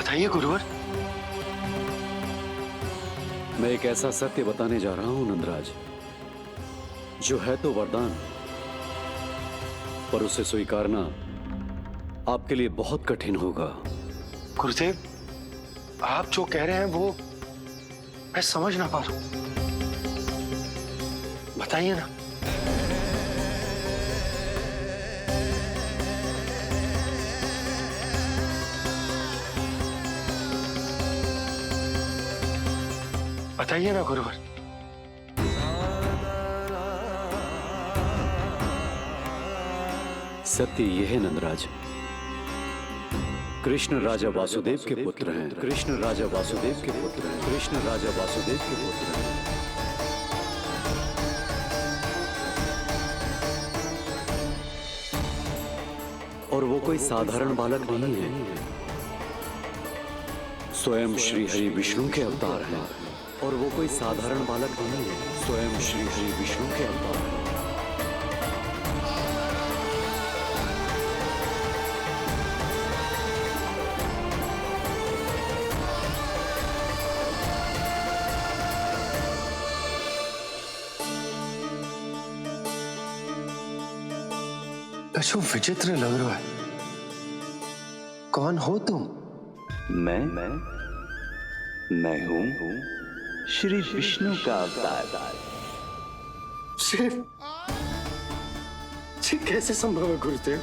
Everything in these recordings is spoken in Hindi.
बताइए गुरुवर। मैं एक ऐसा सत्य बताने जा रहा हूं नंदराज, जो है तो वरदान, पर उसे स्वीकारना आपके लिए बहुत कठिन होगा। गुरुदेव, आप जो कह रहे हैं वो मैं समझ ना पा रहा हूं, बताइए ना। बताइए ना गुरुवर। सत्य यह है नंदराज, कृष्ण राजा वासुदेव के पुत्र हैं। कृष्ण राजा वासुदेव के पुत्र हैं। कृष्ण राजा वासुदेव के पुत्र हैं। और वो कोई साधारण बालक नहीं है, स्वयं श्री हरि विष्णु के अवतार हैं। और वो कोई साधारण बालक नहीं है, स्वयं श्री हरि विष्णु के अवतार हैं। कछु विचित्र लग रहा है। कौन हो तुम? मैं हूं श्री विष्णु का अवतार। शिव, ये कैसे संभव है गुरुदेव?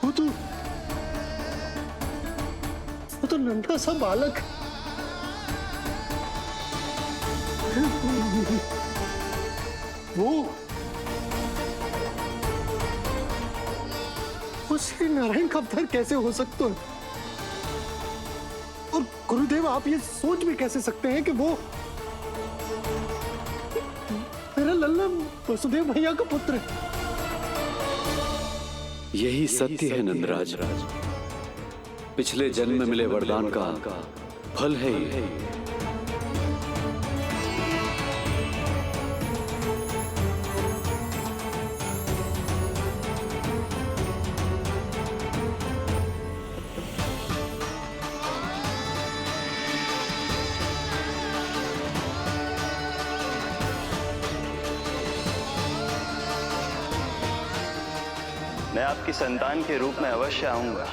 वो तो नन्हा सा बालक वो श्री नारायण का अवतार कैसे हो सकता है? और गुरुदेव, आप ये सोच भी कैसे सकते हैं कि वो मेरा लल्ला वसुदेव भैया का पुत्र है? यही सत्य है नंदराज, पिछले जन्म में मिले वरदान का फल है ये। मैं आपकी संतान के रूप में अवश्य आऊंगा,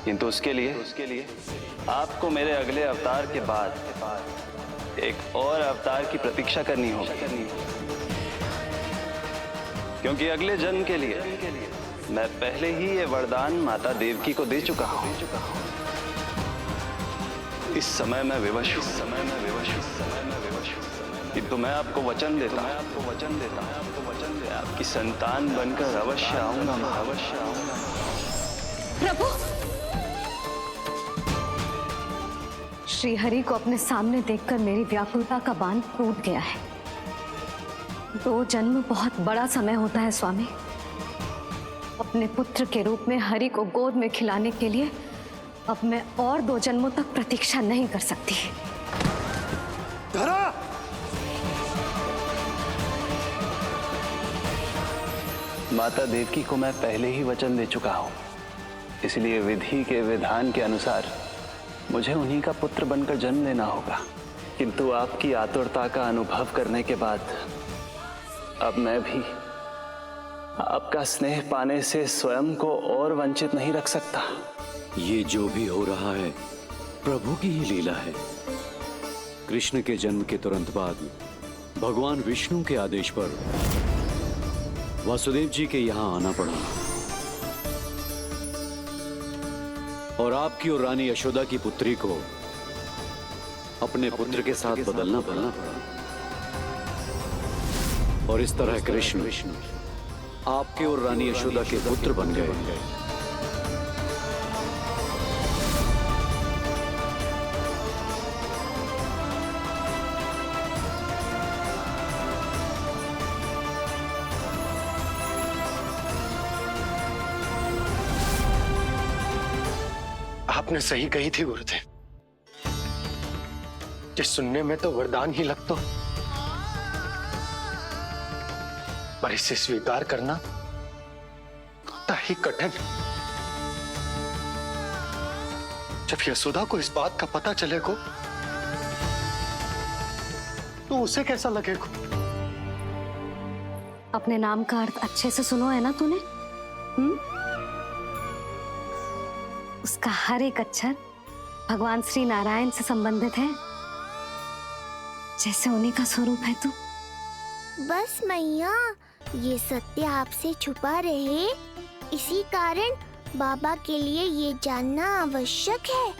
किंतु उसके लिए आपको मेरे अगले अवतार के बाद एक और अवतार की प्रतीक्षा करनी होगी, क्योंकि अगले जन्म के लिए मैं पहले ही ये वरदान माता देवकी को दे चुका हूं। इस समय मैं विवश हूं, किंतु मैं आपको वचन देता हूं, आपकी संतान बनकर अवश्य आऊंगा। प्रभु, श्री हरि को अपने सामने देखकर मेरी व्याकुलता का बांध टूट गया है। 2 जन्म बहुत बड़ा समय होता है स्वामी। अपने पुत्र के रूप में हरि को गोद में खिलाने के लिए अब मैं और 2 जन्मों तक प्रतीक्षा नहीं कर सकती। धरा! माता देवकी को मैं पहले ही वचन दे चुका हूं, इसलिए विधि के विधान के अनुसार मुझे उन्हीं का पुत्र बनकर जन्म लेना होगा। किंतु आपकी आतुरता का अनुभव करने के बाद अब मैं भी आपका स्नेह पाने से स्वयं को और वंचित नहीं रख सकता। ये जो भी हो रहा है प्रभु की ही लीला है। कृष्ण के जन्म के तुरंत बाद भगवान विष्णु के आदेश पर वासुदेव जी के यहां आना पड़ा और आपकी और रानी यशोदा की पुत्री को अपने पुत्र के साथ बदलना पड़ा और इस तरह कृष्ण आपके और रानी यशोदा के पुत्र बन गए। आपने सही कही थी गुरुदेव, कि सुनने में तो वरदान ही लगता, पर इसे स्वीकार करना होता ही कठिन। जब यशोदा को इस बात का पता चलेगा तो उसे कैसा लगेगा? अपने नाम का अर्थ अच्छे से सुनो है ना तूने? उसका हर एक अक्षर भगवान श्री नारायण से संबंधित है, जैसे उन्हीं का स्वरूप है तू। बस मैया, ये सत्य आपसे छुपा रहे, इसी कारण बाबा के लिए ये जानना आवश्यक है।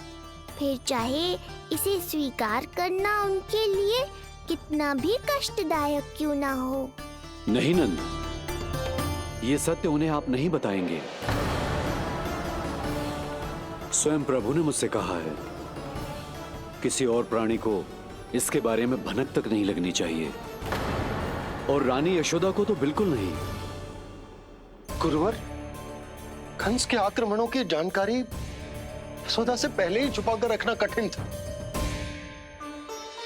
फिर चाहे इसे स्वीकार करना उनके लिए कितना भी कष्टदायक क्यों ना हो। नहीं नंद, ये सत्य उन्हें आप नहीं बताएंगे। स्वयं प्रभु ने मुझसे कहा है, किसी और प्राणी को इसके बारे में भनक तक नहीं लगनी चाहिए, और रानी यशोदा को तो बिल्कुल नहीं। गुरुवर, कंस के आक्रमणों की जानकारी यशोदा से पहले ही छुपाकर रखना कठिन था।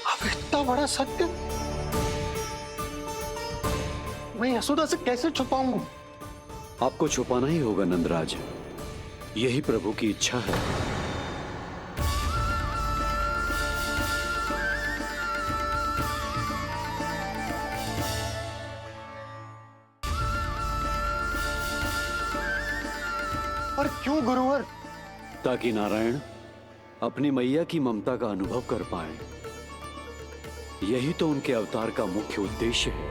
अब इतना बड़ा सत्य मैं यशोदा से कैसे छुपाऊंगा? आपको छुपाना ही होगा नंदराज, यही प्रभु की इच्छा है। और क्यों गुरुवर? ताकि नारायण अपनी मैया की ममता का अनुभव कर पाए। यही तो उनके अवतार का मुख्य उद्देश्य है।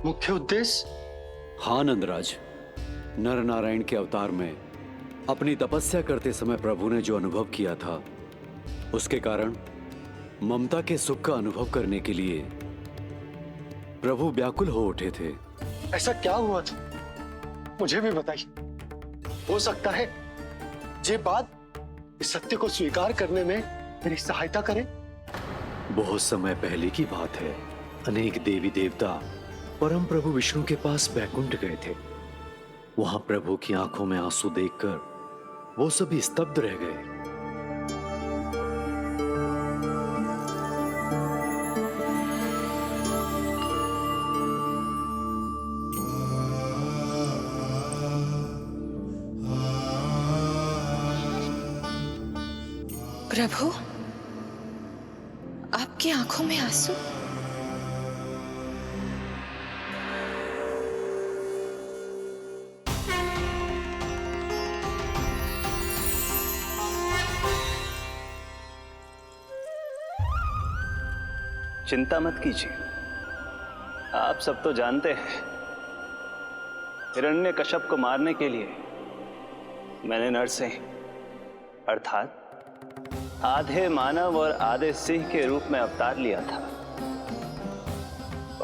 मुख्य उद्देश्य? हाँ नंदराज, नर नारायण के अवतार में अपनी तपस्या करते समय प्रभु ने जो अनुभव किया था, उसके कारण ममता के सुख का अनुभव करने के लिए प्रभु व्याकुल हो उठे थे। ऐसा क्या हुआ था, मुझे भी बताइए। हो सकता है ये बात इस सत्य को स्वीकार करने में मेरी सहायता करे। बहुत समय पहले की बात है, अनेक देवी देवता परम प्रभु विष्णु के पास बैकुंठ गए थे। वहां प्रभु की आंखों में आंसू देखकर वो सभी स्तब्ध रह गए। प्रभु, आपकी आंखों में आंसू? चिंता मत कीजिए, आप सब तो जानते हैं, हिरण्यकश्यप को मारने के लिए मैंने नरसिंह अर्थात आधे मानव और आधे सिंह के रूप में अवतार लिया था।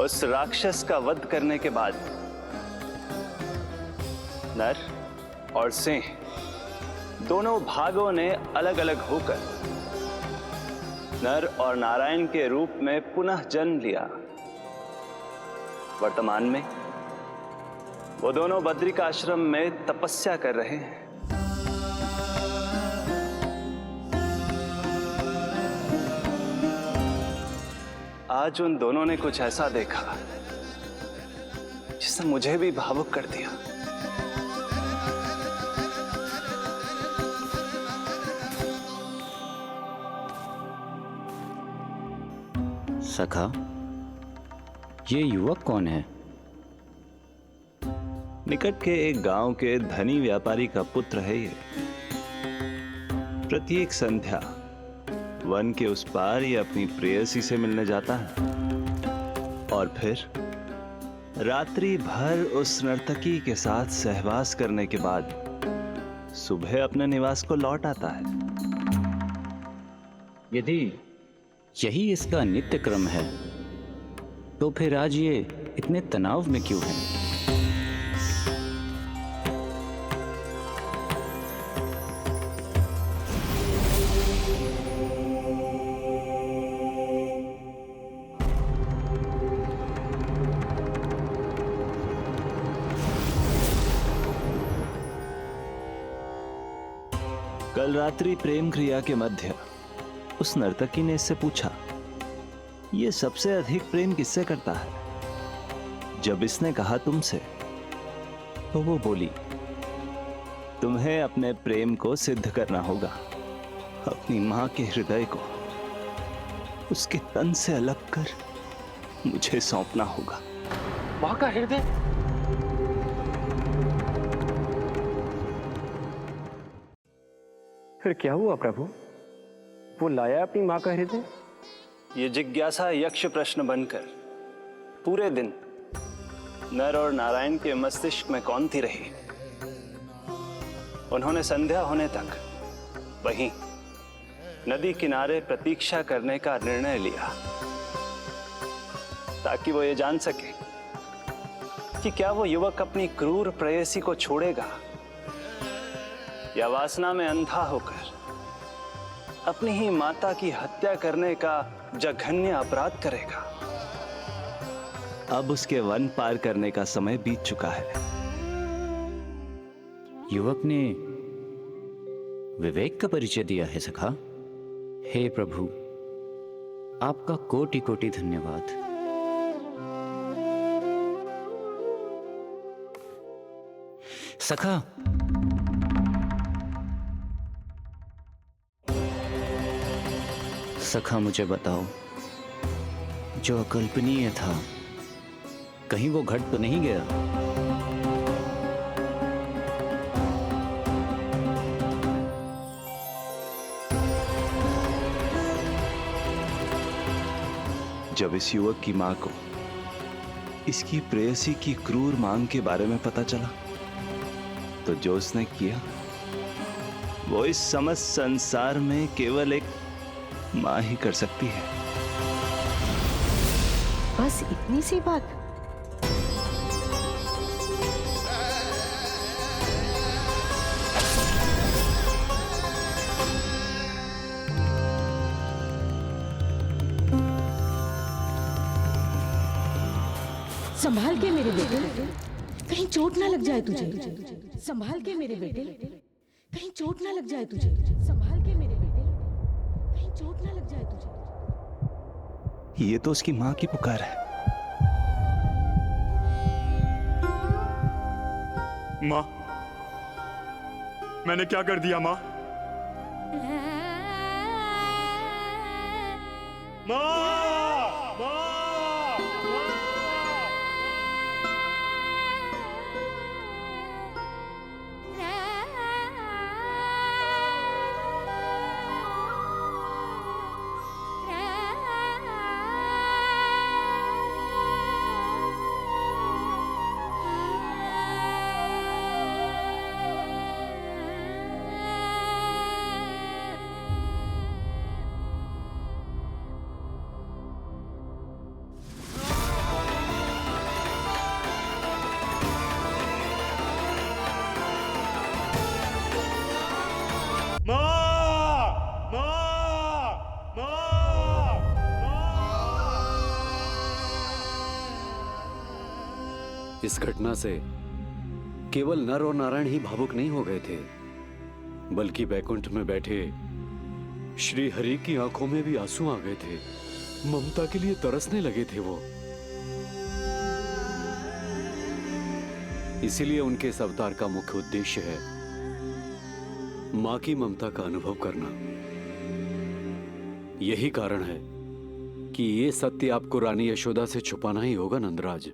उस राक्षस का वध करने के बाद नर और सिंह दोनों भागों ने अलग अलग होकर नर और नारायण के रूप में पुनः जन्म लिया। वर्तमान में वो दोनों बद्रिकाश्रम में तपस्या कर रहे हैं। आज उन दोनों ने कुछ ऐसा देखा जिसने मुझे भी भावुक कर दिया। सखा, ये युवक कौन है? निकट के एक गांव के धनी व्यापारी का पुत्र है ये। प्रत्येक संध्या वन के उस पार ये अपनी प्रेयसी से मिलने जाता है और फिर रात्रि भर उस नर्तकी के साथ सहवास करने के बाद सुबह अपने निवास को लौट आता है। यदि यही इसका नित्य क्रम है, तो फिर आज ये इतने तनाव में क्यों है? कल रात्रि प्रेम क्रिया के मध्य उस नर्तकी ने इससे पूछा, ये सबसे अधिक प्रेम किससे करता है? जब इसने कहा तुमसे, तो वो बोली, तुम्हें अपने प्रेम को सिद्ध करना होगा। अपनी मां के हृदय को उसके तन से अलग कर मुझे सौंपना होगा। मां का हृदय? फिर क्या हुआ प्रभु? वो लाया अपनी मां का हृदय? ये जिज्ञासा यक्ष प्रश्न बनकर पूरे दिन नर और नारायण के मस्तिष्क में कौंधती रही। उन्होंने संध्या होने तक वहीं नदी किनारे प्रतीक्षा करने का निर्णय लिया, ताकि वो ये जान सके कि क्या वो युवक अपनी क्रूर प्रेयसी को छोड़ेगा या वासना में अंधा होकर अपनी ही माता की हत्या करने का जघन्य अपराध करेगा। अब उसके वन पार करने का समय बीत चुका है। युवक ने विवेक का परिचय दिया है सखा। हे प्रभु, आपका कोटि कोटि धन्यवाद। सखा, सखा मुझे बताओ, जो अकल्पनीय था कहीं वो घट तो नहीं गया? जब इस युवक की मां को इसकी प्रेयसी की क्रूर मांग के बारे में पता चला तो जो उसने किया वो इस समस्त संसार में केवल एक मां ही कर सकती है। बस इतनी सी बात? संभाल के मेरे बेटे, कहीं चोट ना लग जाए तुझे। संभाल के मेरे बेटे, कहीं चोट ना लग जाए तुझे। संभाल के मेरे बेटे, कहीं चोट ना लग जाए तुझे। ये तो उसकी मां की पुकार है। मां, मैंने क्या कर दिया मां? मां! इस घटना से केवल नर और नारायण ही भावुक नहीं हो गए थे, बल्कि बैकुंठ में बैठे श्री हरि की आंखों में भी आंसू आ गए थे। ममता के लिए तरसने लगे थे वो। इसीलिए उनके इस अवतार का मुख्य उद्देश्य है मां की ममता का अनुभव करना। यही कारण है कि ये सत्य आपको रानी यशोदा से छुपाना ही होगा नंदराज।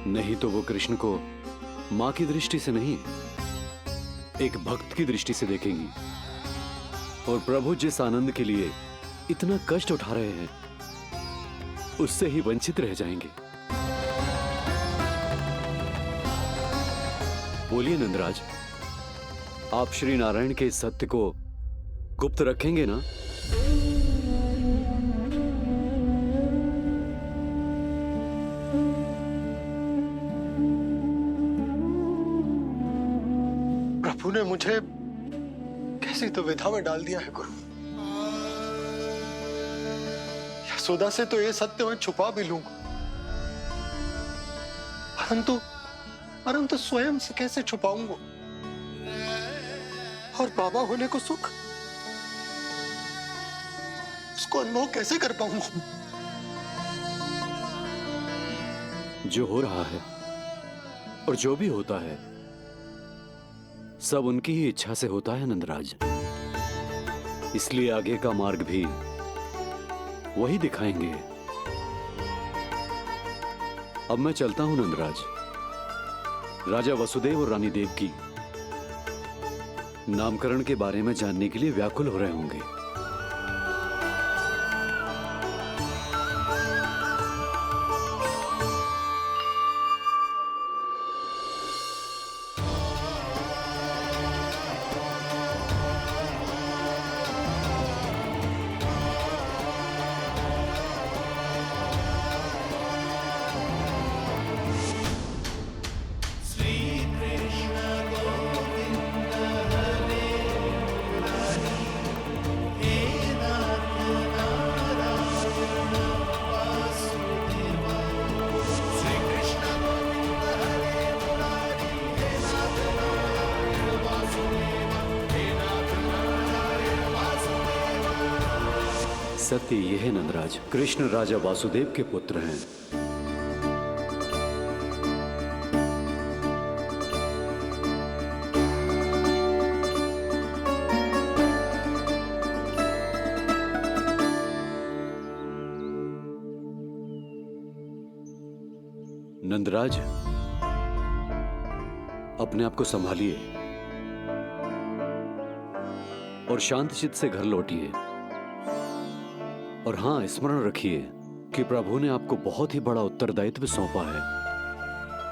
नहीं तो वो कृष्ण को मां की दृष्टि से नहीं, एक भक्त की दृष्टि से देखेंगी, और प्रभु जिस आनंद के लिए इतना कष्ट उठा रहे हैं उससे ही वंचित रह जाएंगे। बोलिए नंदराज, आप श्री नारायण के इस सत्य को गुप्त रखेंगे ना? प्रभु ने मुझे कैसी दुविधा में डाल दिया है गुरु। यशोदा से तो ये सत्य मैं छुपा भी लूंगा, परंतु स्वयं से कैसे छुपाऊंगा? और बाबा होने को सुख, उसको अनुभव कैसे कर पाऊंगा? जो हो रहा है और जो भी होता है सब उनकी ही इच्छा से होता है नंदराज। इसलिए आगे का मार्ग भी वही दिखाएंगे। अब मैं चलता हूं नंदराज। राजा वसुदेव और रानी देवकी नामकरण के बारे में जानने के लिए व्याकुल हो रहे होंगे। सत्य ये है नंदराज, कृष्ण राजा वासुदेव के पुत्र हैं। नंदराज, अपने आप को संभालिए और शांत चित्त से घर लौटिए। और हां, स्मरण रखिए कि प्रभु ने आपको बहुत ही बड़ा उत्तरदायित्व सौंपा है।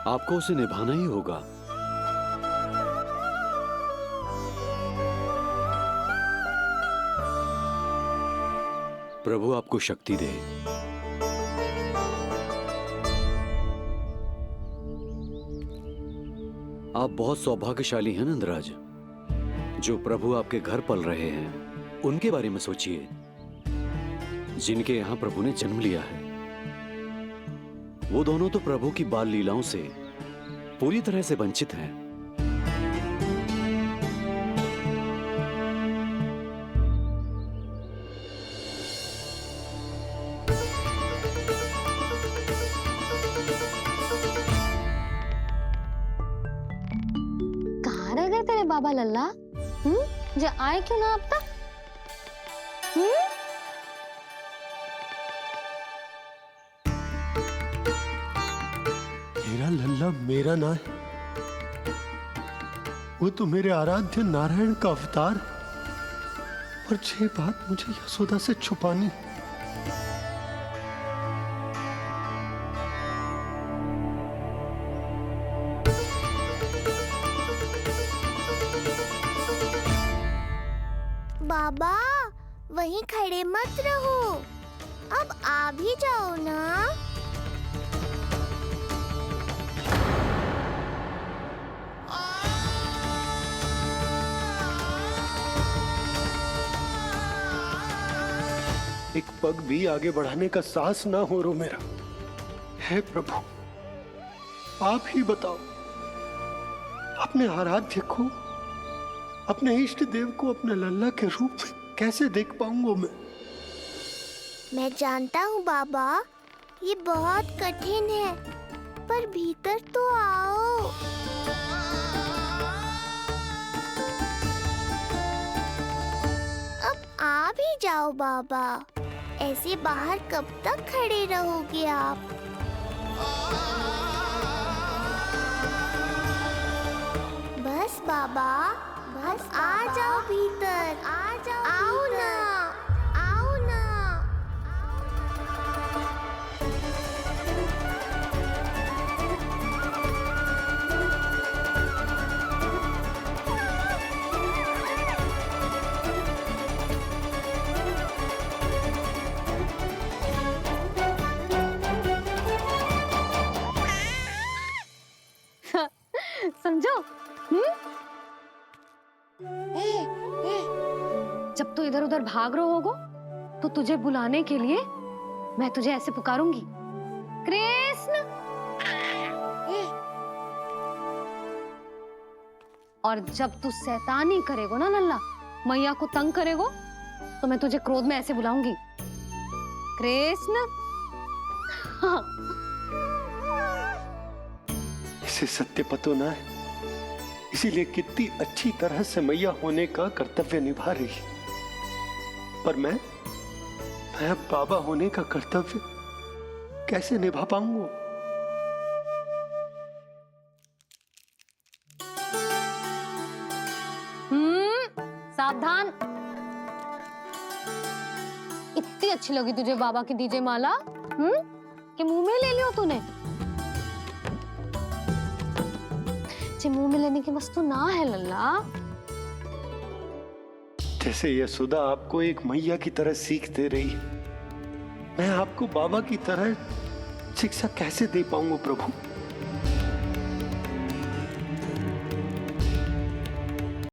आपको उसे निभाना ही होगा। प्रभु आपको शक्ति दे। आप बहुत सौभाग्यशाली हैं नंदराज। जो प्रभु आपके घर पल रहे हैं उनके बारे में सोचिए, जिनके यहां प्रभु ने जन्म लिया है। वो दोनों तो प्रभु की बाल लीलाओं से पूरी तरह से वंचित हैं। कहाँ रह गए तेरे बाबा लल्ला? जो आए क्यों ना अब तक? मेरा लल्ला मेरा ना है, वो तो मेरे आराध्य नारायण का अवतार है। और ये बात मुझे यशोदा से छुपानी। बाबा वहीं खड़े मत रहो, अब आ भी जाओ ना। एक पग भी आगे बढ़ाने का साहस ना हो रो मेरा। हे प्रभु, आप ही बताओ, अपने आराध्य को, अपने इष्ट देव को अपने लल्ला के रूप में कैसे देख पाऊंगा मैं जानता हूँ बाबा, ये बहुत कठिन है, पर भीतर तो आओ। अब आ भी जाओ बाबा, ऐसे बाहर कब तक खड़े रहोगे आप? बस बाबा, बस आ जाओ भीतर, आ जाओ, आओ ना, आओ ना। समझो? जब तू इधर उधर भाग रहा होगा तो तुझे बुलाने के लिए मैं तुझे ऐसे पुकारूंगी, कृष्ण। और जब तू शैतानी करेगो ना लल्ला, मैया को तंग करेगो, तो मैं तुझे क्रोध में ऐसे बुलाऊंगी, कृष्ण। हाँ। इसे सत्य पतो ना है, इसीलिए कितनी अच्छी तरह से मैया होने का कर्तव्य निभा रही है। पर मैं अब बाबा होने का कर्तव्य कैसे निभा पाऊंगा? सावधान। इतनी अच्छी लगी तुझे बाबा की दीजे माला, कि मुंह में ले लियो तूने? मुंह में लेने की वस्तु ना है लल्ला। जैसे यशोदा आपको एक मैया की तरह सीख दे रही है, मैं आपको बाबा की तरह शिक्षा कैसे दे पाऊंगा प्रभु?